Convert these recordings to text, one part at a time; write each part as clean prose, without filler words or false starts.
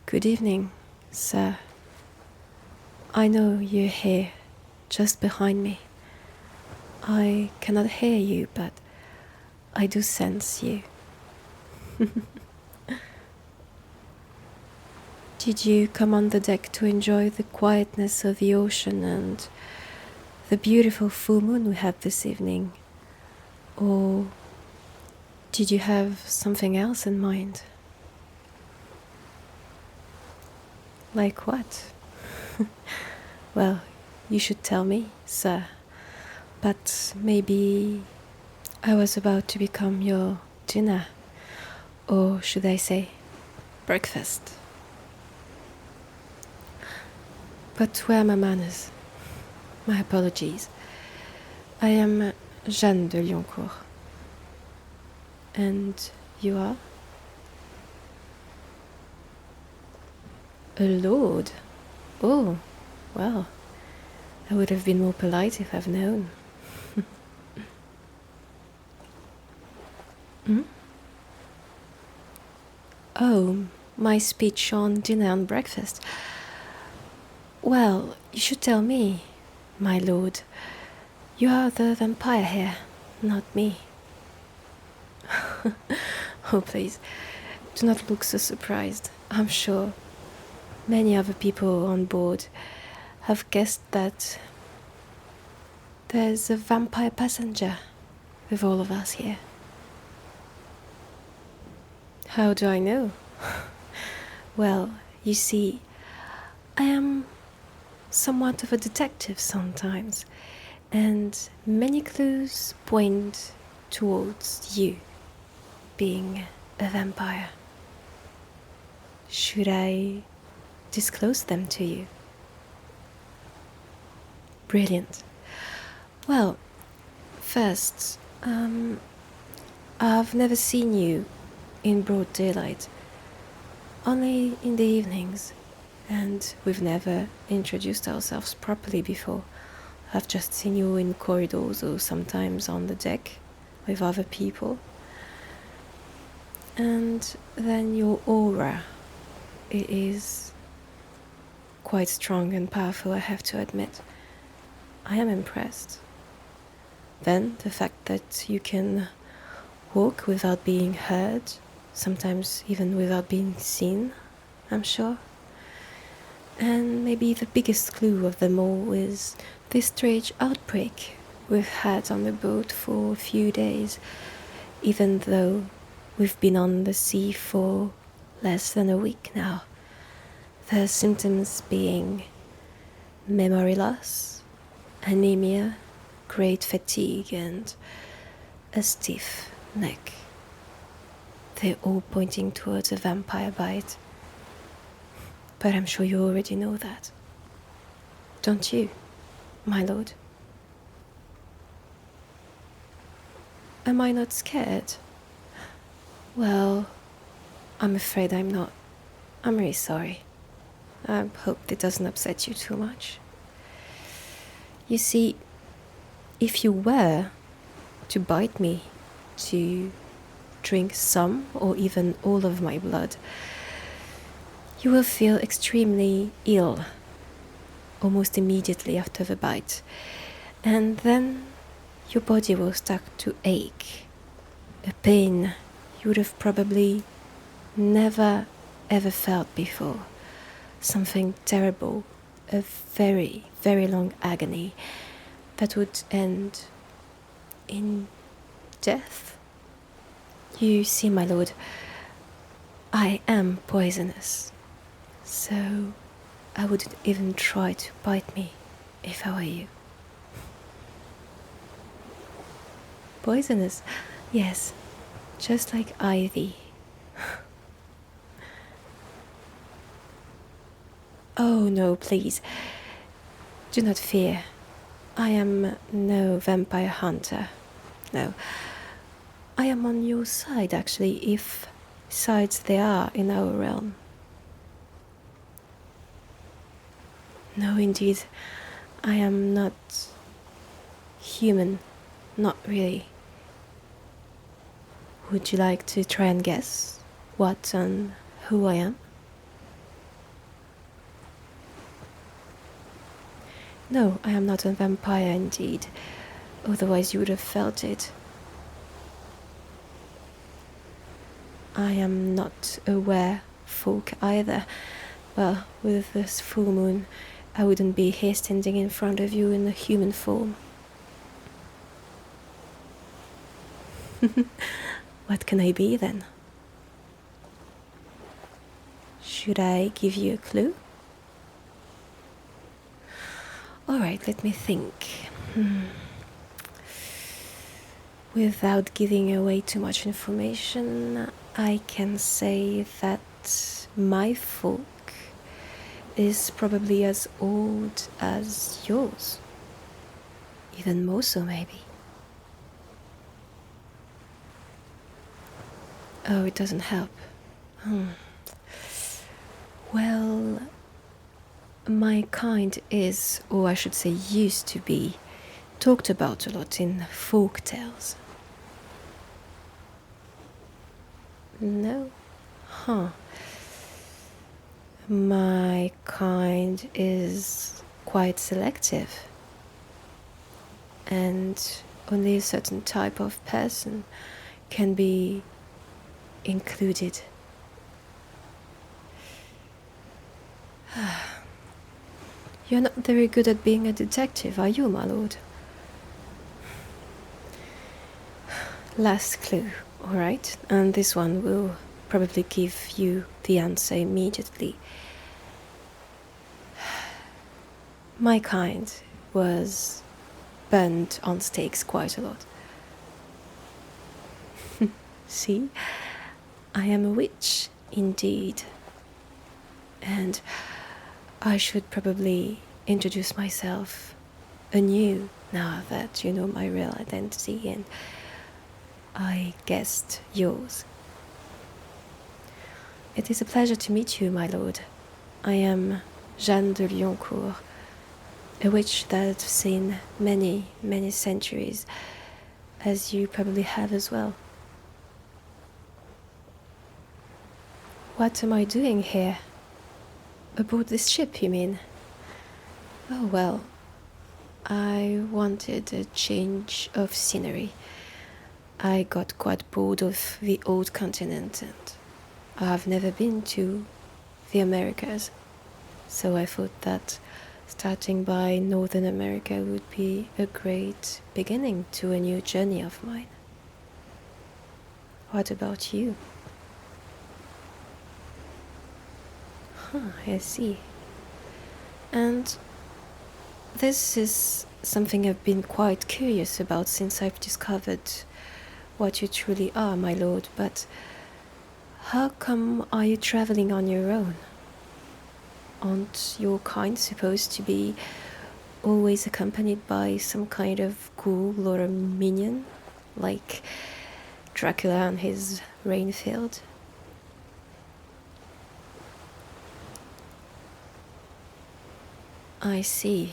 Good evening, sir. I know you're here, just behind me. I cannot hear you, but I do sense you. Did you come on the deck to enjoy the quietness of the ocean and the beautiful full moon we have this evening? Or did you have something else in mind? Like what? Well, you should tell me, sir. But maybe I was about to become your dinner. Or should I say, breakfast? But where are my manners? My apologies. I am Jeanne de Lioncourt. And you are? A lord? Oh, well, I would have been more polite if I've known. Hmm? Oh, my speech on dinner and breakfast. Well, you should tell me, my lord. You are the vampire here, not me. Oh, please, do not look so surprised. I'm sure many other people on board have guessed that there's a vampire passenger with all of us here. How do I know? Well, you see, I am somewhat of a detective sometimes, and many clues point towards you being a vampire. Should I disclose them to you? Brilliant. Well, first, I've never seen you in broad daylight, only in the evenings, and we've never introduced ourselves properly before. I've just seen you in corridors or sometimes on the deck with other people. And then your aura, it is quite strong and powerful, I have to admit. I am impressed. Then the fact that you can walk without being heard, sometimes even without being seen, I'm sure. And maybe the biggest clue of them all is this strange outbreak we've had on the boat for a few days, even though we've been on the sea for less than a week now. The symptoms being memory loss, anemia, great fatigue, and a stiff neck. They're all pointing towards a vampire bite. But I'm sure you already know that. Don't you, my lord? Am I not scared? Well, I'm afraid I'm not. I'm really sorry. I hope it doesn't upset you too much. You see, if you were to bite me, to drink some or even all of my blood, you will feel extremely ill almost immediately after the bite, and then your body will start to ache, a pain you would have probably never ever felt before, something terrible, a very, very long agony that would end in death. You see, my lord, I am poisonous, so I wouldn't even try to bite me if I were you. Poisonous? Yes, just like ivy. Oh no, please, do not fear. I am no vampire hunter. No, I am on your side, actually, if sides there are in our realm. No, indeed, I am not human, not really. Would you like to try and guess what and who I am? No, I am not a vampire indeed. Otherwise you would have felt it. I am not a were-folk either. Well, with this full moon, I wouldn't be here standing in front of you in a human form. What can I be then? Should I give you a clue? Alright, let me think. Without giving away too much information, I can say that my folk is probably as old as yours. Even more so, maybe. Oh, it doesn't help. Well, my kind is, or I should say used to be, talked about a lot in folk tales. No? Huh. My kind is quite selective, and only a certain type of person can be included. You're not very good at being a detective, are you, my lord? Last clue, alright? And this one will probably give you the answer immediately. My kind was burned on stakes quite a lot. See? I am a witch, indeed. And I should probably introduce myself anew now that you know my real identity and I guessed yours. It is a pleasure to meet you, my lord. I am Jeanne de Lyoncourt, a witch that I've seen many, many centuries, as you probably have as well. What am I doing here? Aboard this ship, you mean? Oh, well, I wanted a change of scenery. I got quite bored of the old continent and I've never been to the Americas, so I thought that starting by Northern America would be a great beginning to a new journey of mine. What about you? I see. And this is something I've been quite curious about since I've discovered what you truly are, my lord, but how come are you traveling on your own? Aren't your kind supposed to be always accompanied by some kind of ghoul or a minion, like Dracula on his Rainfield? I see.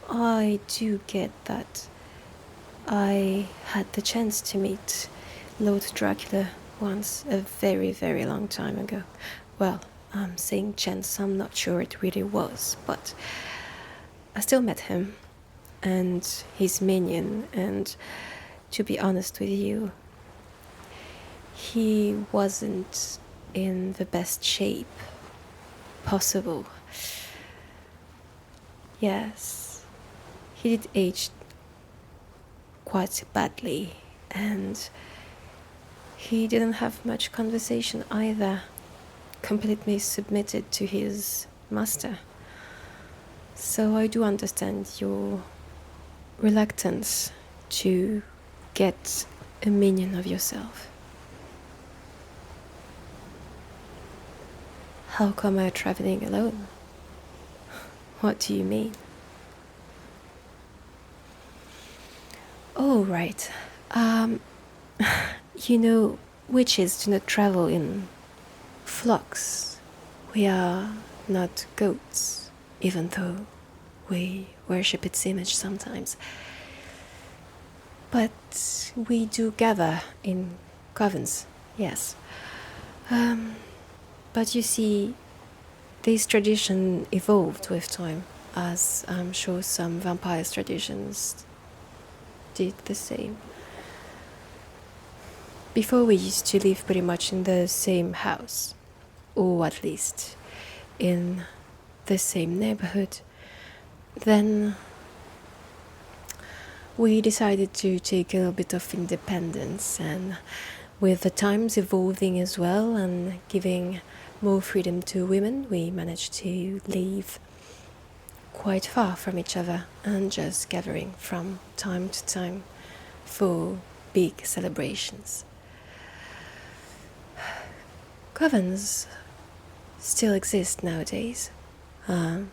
I do get that. I had the chance to meet Lord Dracula once, a very, very long time ago. Well, I'm saying chance, I'm not sure it really was, but I still met him and his minion, and to be honest with you, he wasn't in the best shape possible. Yes, he did age quite badly, and he didn't have much conversation either, completely submitted to his master. So I do understand your reluctance to get a minion of yourself. How come I'm traveling alone? What do you mean? Oh, right. You know, witches do not travel in flocks. We are not goats, even though we worship its image sometimes. But we do gather in covens, yes. But you see, this tradition evolved with time, as I'm sure some vampires traditions did the same. Before, we used to live pretty much in the same house, or at least in the same neighborhood. Then we decided to take a little bit of independence, and with the times evolving as well and giving more freedom to women, we managed to live quite far from each other and just gathering from time to time for big celebrations. Covens still exist nowadays.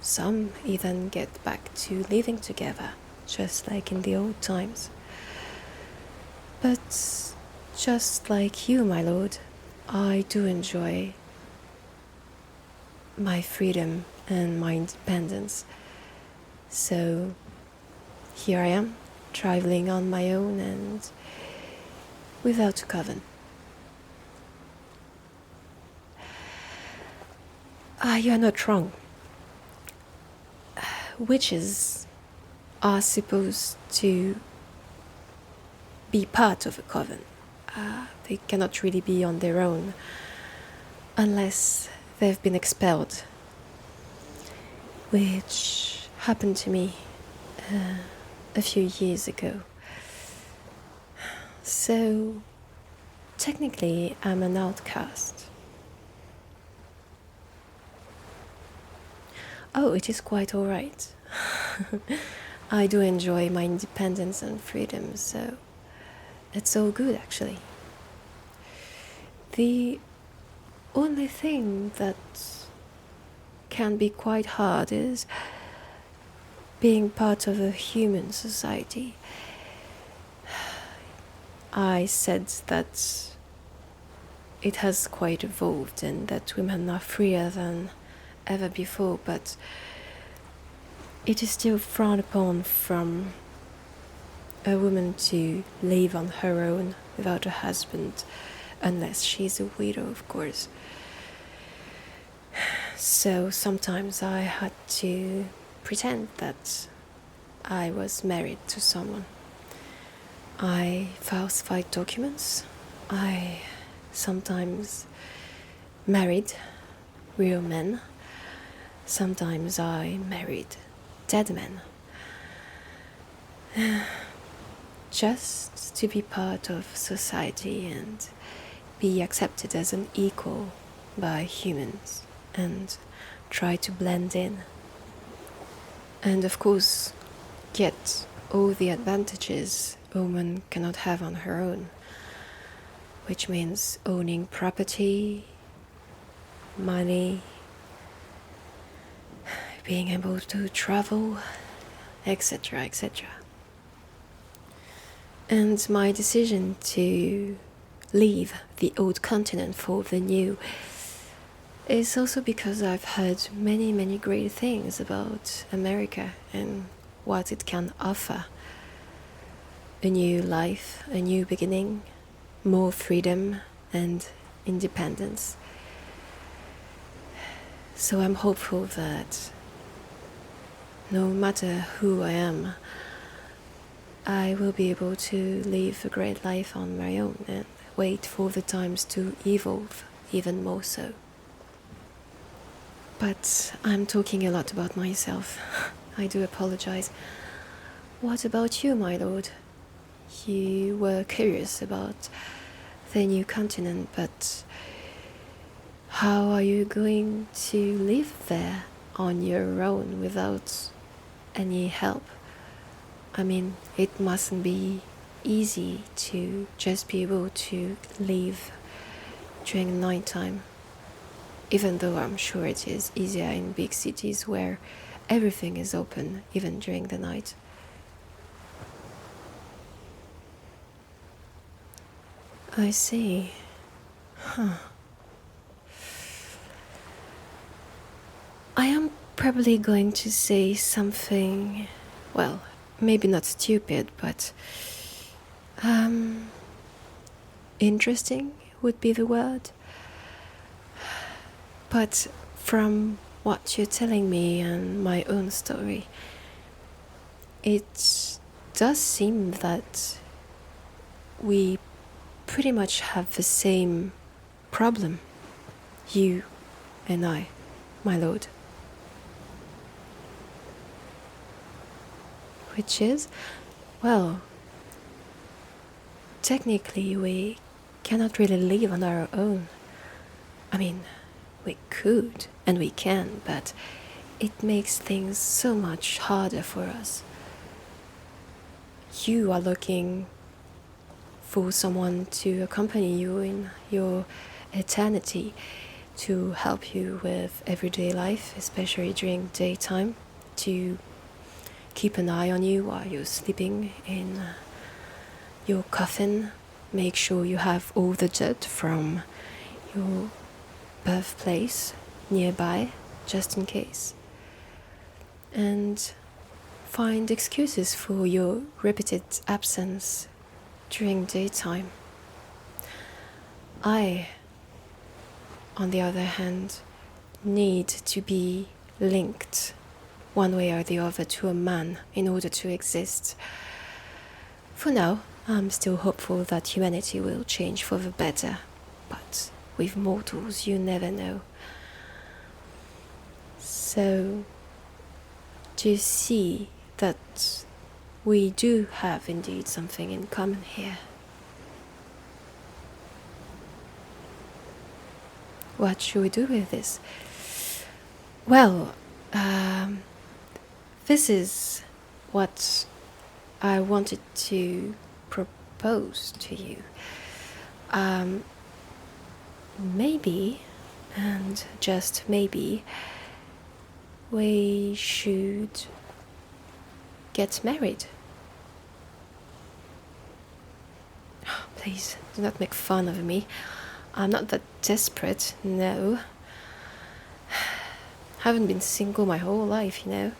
Some even get back to living together, just like in the old times. But just like you, my lord, I do enjoy my freedom and my independence. So here I am, traveling on my own and without a coven. You are not wrong. Witches are supposed to be part of a coven. They cannot really be on their own unless they've been expelled, which happened to me a few years ago. So technically I'm an outcast. Oh, it is quite all right. I do enjoy my independence and freedom, so it's all good actually. The only thing that can be quite hard is being part of a human society. I said that it has quite evolved and that women are freer than ever before, but it is still frowned upon from a woman to live on her own without a husband, unless she's a widow, of course. So sometimes I had to pretend that I was married to someone. I falsified documents. I sometimes married real men. Sometimes I married dead men. Just to be part of society and be accepted as an equal by humans and try to blend in. And of course, get all the advantages a woman cannot have on her own, which means owning property, money, being able to travel, etc., etc. And my decision to leave the old continent for the new is also because I've heard many, many great things about America and what it can offer. A new life, a new beginning, more freedom and independence. So I'm hopeful that no matter who I am, I will be able to live a great life on my own and wait for the times to evolve even more so. But I'm talking a lot about myself. I do apologize. What about you, my lord? You were curious about the new continent, but how are you going to live there on your own without any help? I mean, it mustn't be easy to just be able to live during nighttime, even though I'm sure it is easier in big cities where everything is open, even during the night. I see. I am probably going to say something, well, maybe not stupid, but interesting would be the word. But from what you're telling me and my own story, it does seem that we pretty much have the same problem, you and I, my lord. Which is, well, technically we cannot really live on our own. I mean, we could and we can, but it makes things so much harder for us. You are looking for someone to accompany you in your eternity, to help you with everyday life, especially during daytime, to keep an eye on you while you're sleeping in your coffin, make sure you have all the dirt from your birthplace nearby, just in case, and find excuses for your repeated absence during daytime. I, on the other hand, need to be linked one way or the other to a man in order to exist. For now, I'm still hopeful that humanity will change for the better, but with mortals you never know. So, do you see that we do have indeed something in common here? What should we do with this? Well, this is what I wanted to propose to you. Maybe, and just maybe, we should get married. Please, do not make fun of me. I'm not that desperate, no. Haven't been single my whole life, you know.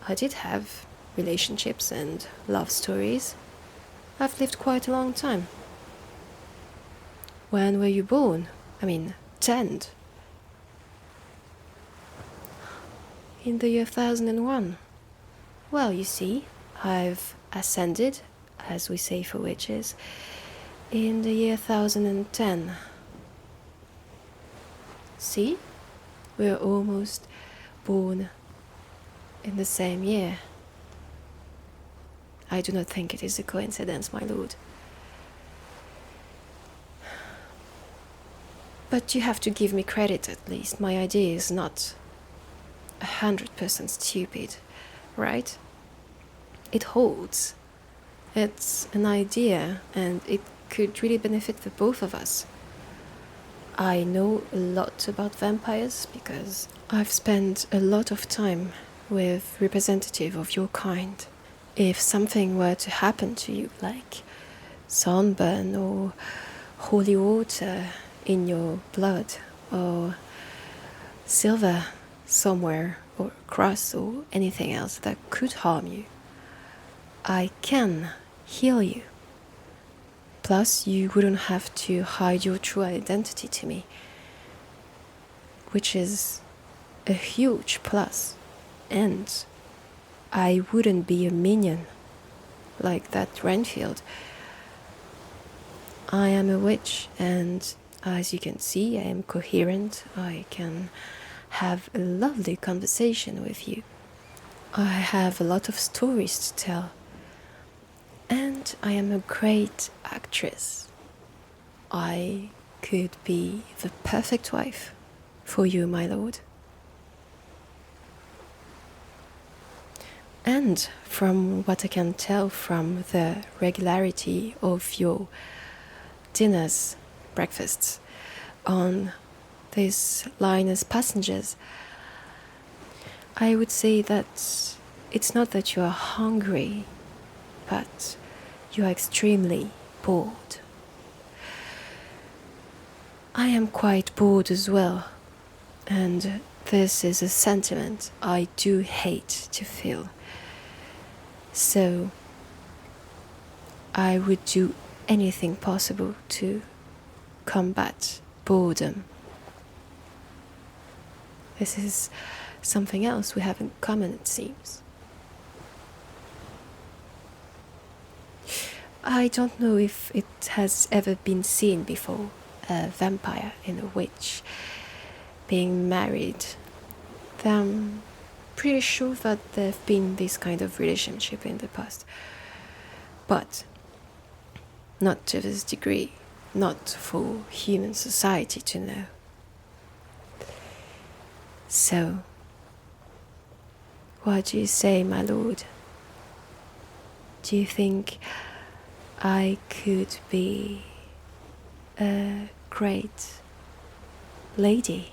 I did have relationships and love stories. I've lived quite a long time. When were you born? I mean, 10. In the year 1001. Well, you see, I've ascended, as we say for witches, in the year 1010. See? We're almost born in the same year. I do not think it is a coincidence, my lord. But you have to give me credit at least. My idea is not 100% stupid, right? It holds. It's an idea and it could really benefit the both of us. I know a lot about vampires because I've spent a lot of time with representatives of your kind. If something were to happen to you, like sunburn or holy water in your blood or silver somewhere or cross or anything else that could harm you, I can heal you. Plus, you wouldn't have to hide your true identity to me, which is a huge plus. And I wouldn't be a minion like that Renfield. I am a witch, and as you can see, I am coherent. I can have a lovely conversation with you. I have a lot of stories to tell. And I am a great actress. I could be the perfect wife for you, my lord. And from what I can tell from the regularity of your dinners, breakfasts, on this line as passengers, I would say that it's not that you are hungry, but you are extremely bored. I am quite bored as well, and this is a sentiment I do hate to feel. So I would do anything possible to combat boredom. This is something else we have in common, it seems. I don't know if it has ever been seen before, a vampire and a witch being married. I'm pretty sure that there have been this kind of relationship in the past. But not to this degree, not for human society to know. So, what do you say, my lord? Do you think I could be a great lady?